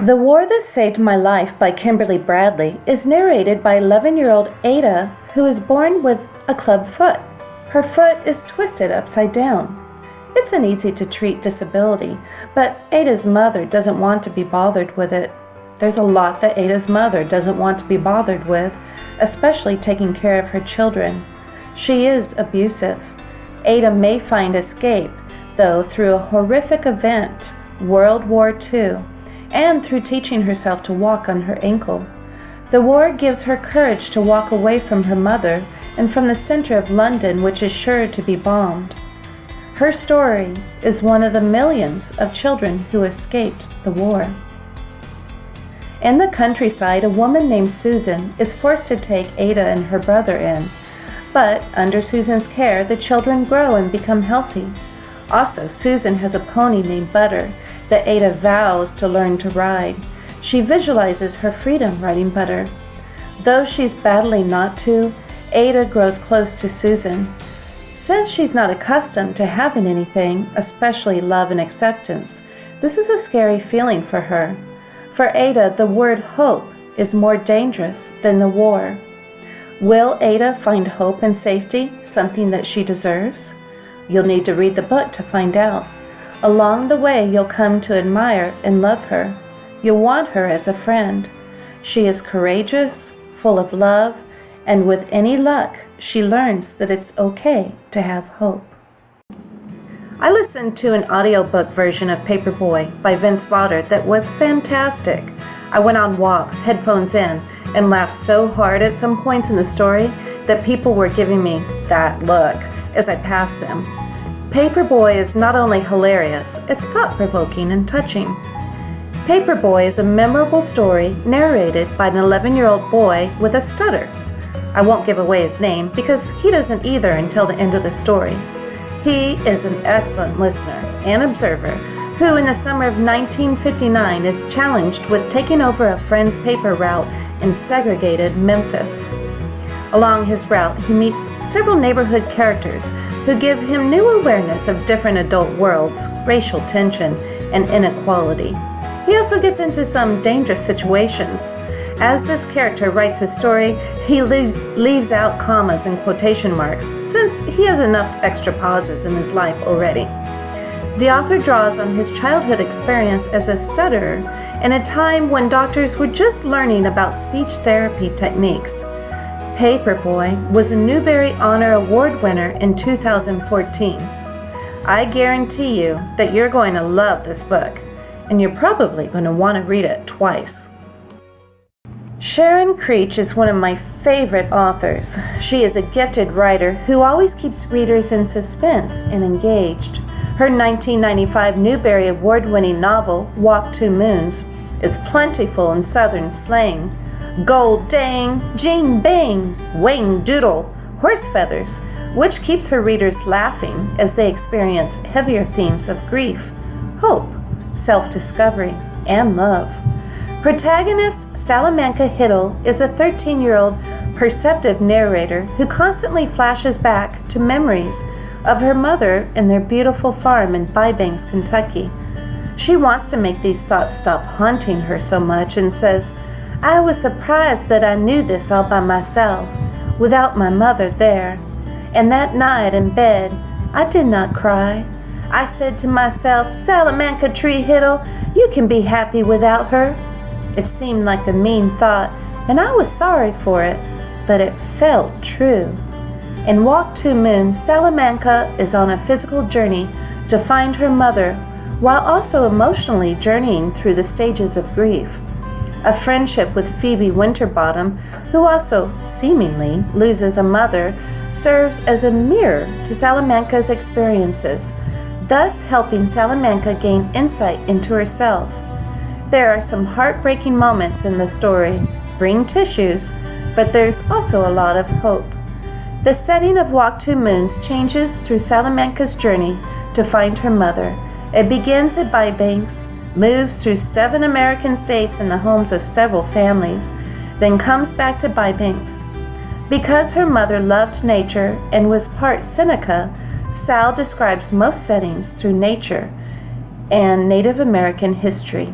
The War That Saved My Life by Kimberly Bradley is narrated by 11-year-old Ada, who is born with a club foot. Her foot is twisted upside down. It's an easy-to-treat disability, but Ada's mother doesn't want to be bothered with it. There's a lot that Ada's mother doesn't want to be bothered with, especially taking care of her children. She is abusive. Ada may find escape, though, through a horrific event, World War II, and through teaching herself to walk on her ankle. The war gives her courage to walk away from her mother and from the center of London, which is sure to be bombed. Her story is one of the millions of children who escaped the war. In the countryside, a woman named Susan is forced to take Ada and her brother in. But under Susan's care, the children grow and become healthy. Also, Susan has a pony named Butter that Ada vows to learn to ride. She visualizes her freedom riding Butter. Though she's battling not to, Ada grows close to Susan. Since she's not accustomed to having anything, especially love and acceptance, this is a scary feeling for her. For Ada, the word hope is more dangerous than the war. Will Ada find hope and safety, something that she deserves? You'll need to read the book to find out. Along the way, you'll come to admire and love her. You'll want her as a friend. She is courageous, full of love, and with any luck, she learns that it's okay to have hope. I listened to an audiobook version of Paperboy by Vince Vaughter that was fantastic. I went on walks, headphones in, and laughed so hard at some points in the story that people were giving me that look as I passed them. Paperboy is not only hilarious, it's thought-provoking and touching. Paperboy is a memorable story narrated by an 11-year-old boy with a stutter. I won't give away his name because he doesn't either until the end of the story. He is an excellent listener and observer who in the summer of 1959 is challenged with taking over a friend's paper route in segregated Memphis. Along his route, he meets several neighborhood characters who give him new awareness of different adult worlds, racial tension, and inequality. He also gets into some dangerous situations. As this character writes his story, he leaves out commas and quotation marks, since he has enough extra pauses in his life already. The author draws on his childhood experience as a stutterer in a time when doctors were just learning about speech therapy techniques. Paperboy was a Newbery Honor Award winner in 2014. I guarantee you that you're going to love this book, and you're probably going to want to read it twice. Sharon Creech is one of my favorite authors. She is a gifted writer who always keeps readers in suspense and engaged. Her 1995 Newbery Award-winning novel, Walk Two Moons, is plentiful in Southern slang. Gold dang, jing bang, wang doodle, horse feathers, which keeps her readers laughing as they experience heavier themes of grief, hope, self-discovery, and love. Protagonist Salamanca Hiddle is a 13-year-old perceptive narrator who constantly flashes back to memories of her mother and their beautiful farm in Bybanks, Kentucky. She wants to make these thoughts stop haunting her so much and says, "I was surprised that I knew this all by myself, without my mother there. And that night in bed, I did not cry. I said to myself, Salamanca Tree Hiddle, you can be happy without her." It seemed like a mean thought, and I was sorry for it, but it felt true. In Walk Two Moons, Salamanca is on a physical journey to find her mother, while also emotionally journeying through the stages of grief. A friendship with Phoebe Winterbottom, who also seemingly loses a mother, serves as a mirror to Salamanca's experiences, thus helping Salamanca gain insight into herself. There are some heartbreaking moments in the story. Bring tissues, but there's also a lot of hope. The setting of Walk Two Moons changes through Salamanca's journey to find her mother. It begins at Bybanks, moves through 7 American states in the homes of several families, then comes back to Bybanks. Because her mother loved nature and was part Seneca, Sal describes most settings through nature and Native American history.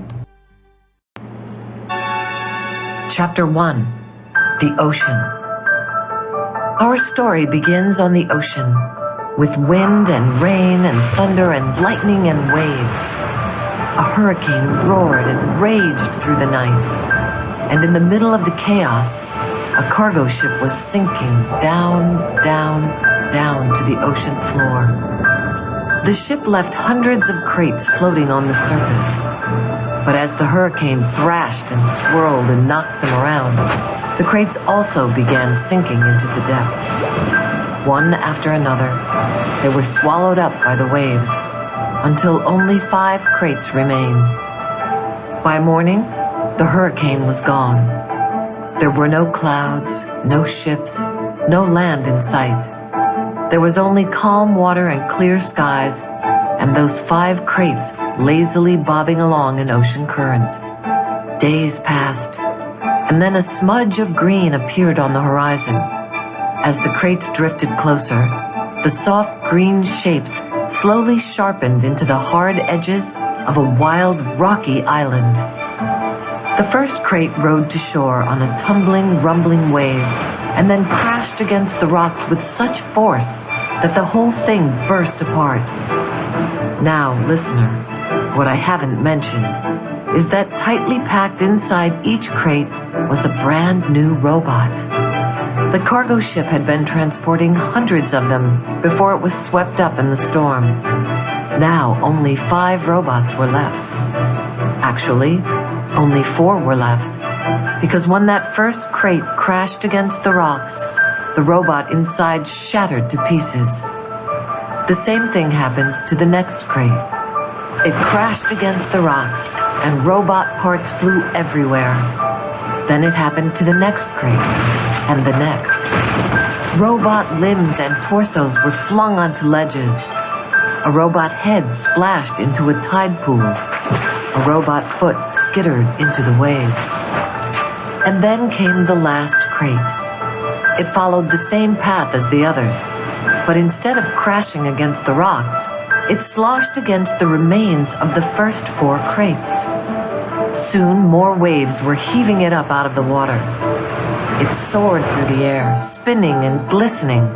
Chapter 1: The Ocean. Our story begins on the ocean, with wind and rain and thunder and lightning and waves. A hurricane roared and raged through the night, and in the middle of the chaos, a cargo ship was sinking down, down, down to the ocean floor. The ship left hundreds of crates floating on the surface, but as the hurricane thrashed and swirled and knocked them around, the crates also began sinking into the depths. One after another, they were swallowed up by the waves, until only 5 crates remained. By morning, the hurricane was gone. There were no clouds, no ships, no land in sight. There was only calm water and clear skies, and those 5 crates lazily bobbing along an ocean current. Days passed, and then a smudge of green appeared on the horizon. As the crates drifted closer, the soft green shapes slowly sharpened into the hard edges of a wild, rocky island. The first crate rode to shore on a tumbling, rumbling wave, and then crashed against the rocks with such force that the whole thing burst apart. Now, listener, what I haven't mentioned is that tightly packed inside each crate was a brand new robot. The cargo ship had been transporting hundreds of them before it was swept up in the storm. Now, only 5 robots were left. Actually, only 4 were left, because when that first crate crashed against the rocks, the robot inside shattered to pieces. The same thing happened to the next crate. It crashed against the rocks, and robot parts flew everywhere. Then it happened to the next crate, and the next. Robot limbs and torsos were flung onto ledges. A robot head splashed into a tide pool. A robot foot skittered into the waves. And then came the last crate. It followed the same path as the others, but instead of crashing against the rocks, it sloshed against the remains of the first 4 crates. Soon more waves were heaving it up out of the water. It soared through the air, spinning and glistening,